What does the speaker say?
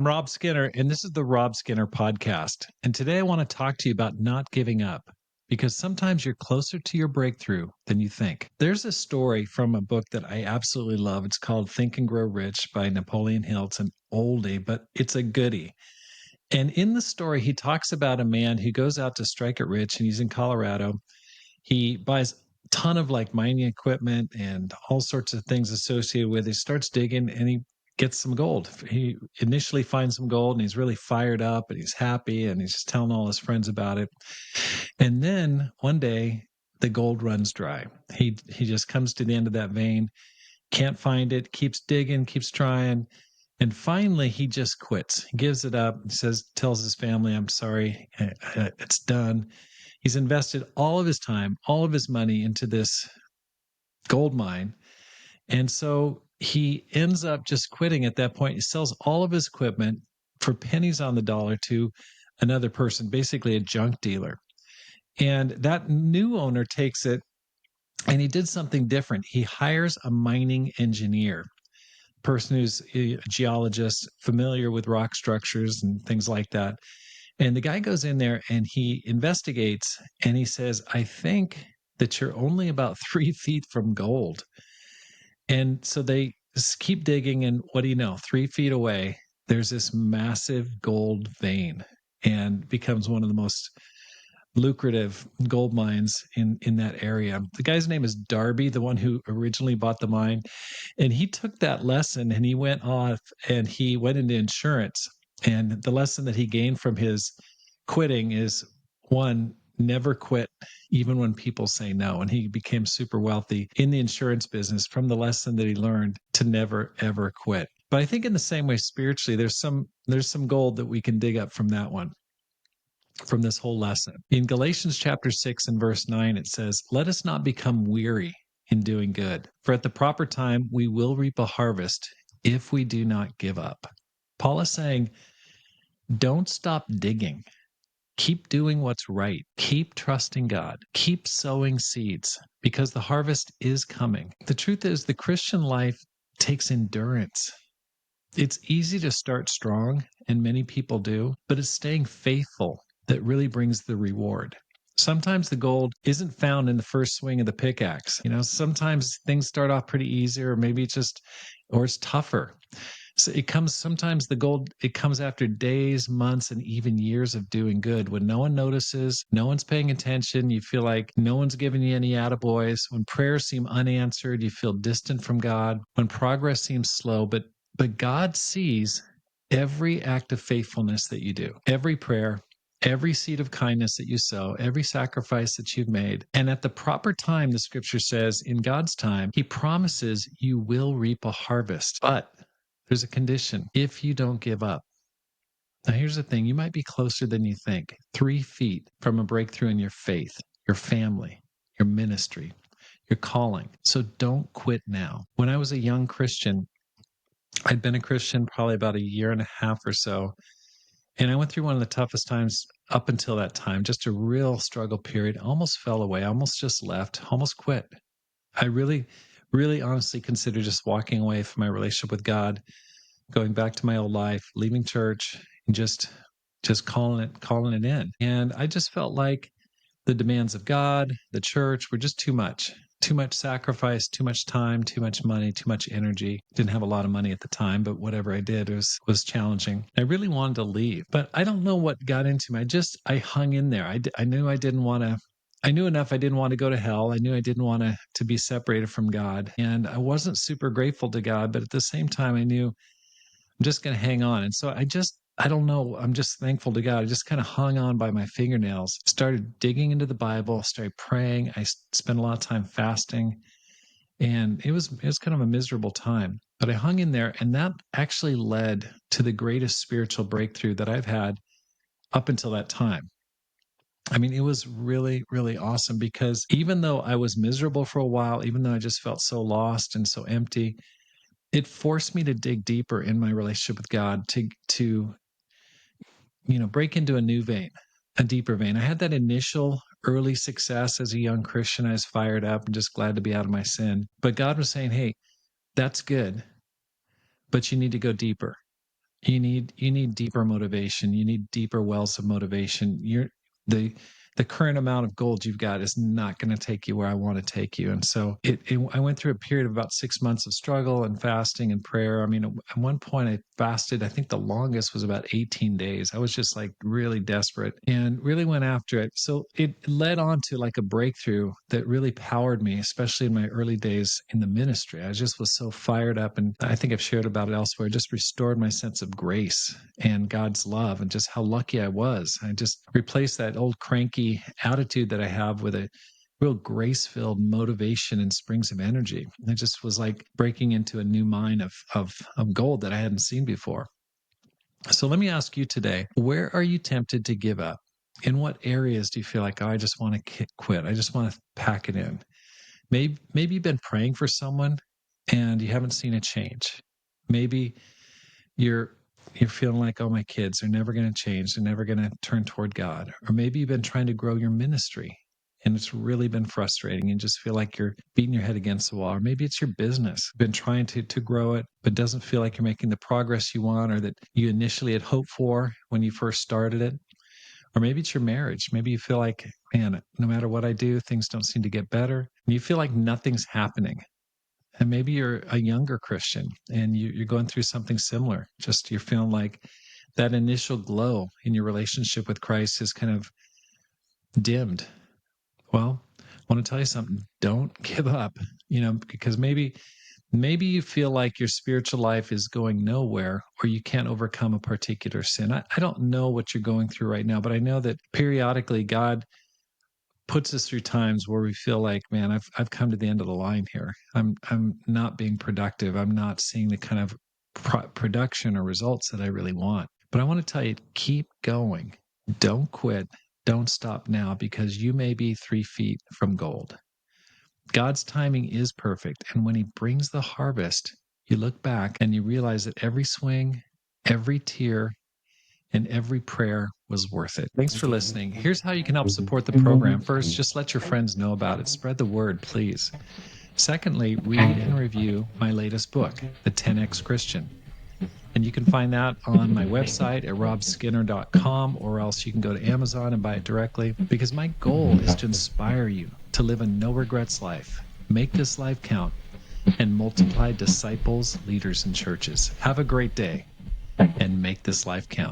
I'm Rob Skinner, and this is the Rob Skinner Podcast. And today I want to talk to you about not giving up because sometimes you're closer to your breakthrough than you think. There's a story from a book that I absolutely love. It's called Think and Grow Rich by Napoleon Hill. It's an oldie, but it's a goodie. And in the story, he talks about a man who goes out to strike it rich, and he's in Colorado. He buys a ton of like mining equipment and all sorts of things associated with it. He starts digging and he gets some gold. He initially finds some gold and he's really fired up and he's happy and he's just telling all his friends about it. And then one day the gold runs dry. He just comes to the end of that vein, can't find it, keeps digging, keeps trying. And finally, he just quits. He gives it up. He tells his family, "I'm sorry, it's done." He's invested all of his time, all of his money into this gold mine. And so he ends up just quitting at that point. He sells all of his equipment for pennies on the dollar to another person, basically a junk dealer. And that new owner takes it and he did something different. He hires a mining engineer, person who's a geologist, familiar with rock structures and things like that. And the guy goes in there and he investigates and he says, "I think that you're only about 3 feet from gold." And so they keep digging. And what do you know? 3 feet away, there's this massive gold vein and becomes one of the most lucrative gold mines in that area. The guy's name is Darby, the one who originally bought the mine. And he took that lesson and he went off and he went into insurance. And the lesson that he gained from his quitting is one, never quit, even when people say no. And he became super wealthy in the insurance business from the lesson that he learned to never, ever quit. But I think in the same way, spiritually, there's some gold that we can dig up from that one, from this whole lesson. In Galatians chapter 6 and verse 9, it says, "Let us not become weary in doing good, for at the proper time we will reap a harvest if we do not give up." Paul is saying, don't stop digging. Keep doing what's right. Keep trusting God. Keep sowing seeds because the harvest is coming. The truth is, the Christian life takes endurance. It's easy to start strong, and many people do, but it's staying faithful that really brings the reward. Sometimes the gold isn't found in the first swing of the pickaxe. Sometimes things start off pretty easy, or maybe or it's tougher. So sometimes the gold, it comes after days, months, and even years of doing good when no one notices, no one's paying attention. You feel like no one's giving you any attaboys. When prayers seem unanswered, you feel distant from God. When progress seems slow, but God sees every act of faithfulness that you do, every prayer, every seed of kindness that you sow, every sacrifice that you've made. And at the proper time, the scripture says, in God's time, he promises you will reap a harvest. But there's a condition: if you don't give up. Now, here's the thing: you might be closer than you think, 3 feet from a breakthrough in your faith, your family, your ministry, your calling. So don't quit now. When I was a young Christian, I'd been a Christian probably about a year and a half or so. And I went through one of the toughest times up until that time, just a real struggle period. Almost fell away, almost just left, almost quit. I really, really honestly considered just walking away from my relationship with God, going back to my old life, leaving church, and just calling it in. And I just felt like the demands of God, the church, were just too much. Too much sacrifice, too much time, too much money, too much energy. Didn't have a lot of money at the time, but whatever I did was challenging. I really wanted to leave, but I don't know what got into me. I hung in there. I knew I didn't want to. I knew enough. I didn't want to go to hell. I knew I didn't want to be separated from God, and I wasn't super grateful to God. But at the same time, I knew I'm just going to hang on. And so I don't know. I'm just thankful to God. I just kind of hung on by my fingernails, started digging into the Bible, started praying. I spent a lot of time fasting, and it was kind of a miserable time, but I hung in there, and that actually led to the greatest spiritual breakthrough that I've had up until that time. I mean, it was really, really awesome because even though I was miserable for a while, even though I just felt so lost and so empty, it forced me to dig deeper in my relationship with God to break into a new vein, a deeper vein. I had that initial early success as a young Christian. I was fired up and just glad to be out of my sin. But God was saying, "Hey, that's good, but you need to go deeper. You need deeper motivation. You need deeper wells of motivation. The the current amount of gold you've got is not going to take you where I want to take you. And so I went through a period of about 6 months of struggle and fasting and prayer. I mean, at one point I fasted, I think the longest was about 18 days. I was just like really desperate and really went after it. So it led on to like a breakthrough that really powered me, especially in my early days in the ministry. I just was so fired up. And I think I've shared about it elsewhere. It just restored my sense of grace and God's love and just how lucky I was. I just replaced that old cranky attitude that I have with a real grace-filled motivation and springs of energy. It just was like breaking into a new mine of gold that I hadn't seen before. So let me ask you today, where are you tempted to give up? In what areas do you feel like, oh, I just want to quit? I just want to pack it in. Maybe you've been praying for someone and you haven't seen a change. Maybe you're feeling like, oh, my kids are never going to change. They're never going to turn toward God. Or maybe you've been trying to grow your ministry and it's really been frustrating and just feel like you're beating your head against the wall. Or maybe it's your business. You've been trying to grow it, but doesn't feel like you're making the progress you want or that you initially had hoped for when you first started it. Or maybe it's your marriage. Maybe you feel like, man, no matter what I do, things don't seem to get better. And you feel like nothing's happening. And maybe you're a younger Christian and you're going through something similar. Just you're feeling like that initial glow in your relationship with Christ is kind of dimmed. Well, I want to tell you something. Don't give up, because maybe you feel like your spiritual life is going nowhere or you can't overcome a particular sin. I don't know what you're going through right now, but I know that periodically God puts us through times where we feel like, man, I've come to the end of the line here. I'm not being productive. I'm not seeing the kind of production or results that I really want. But I want to tell you, keep going. Don't quit. Don't stop now because you may be 3 feet from gold. God's timing is perfect. And when he brings the harvest, you look back and you realize that every swing, every tear, and every prayer was worth it. Thanks for listening. Here's how you can help support the program. First, just let your friends know about it. Spread the word, please. Secondly, read and review my latest book, The 10X Christian. And you can find that on my website at robskinner.com, or else you can go to Amazon and buy it directly, because my goal is to inspire you to live a no regrets life, make this life count, and multiply disciples, leaders, and churches. Have a great day and make this life count.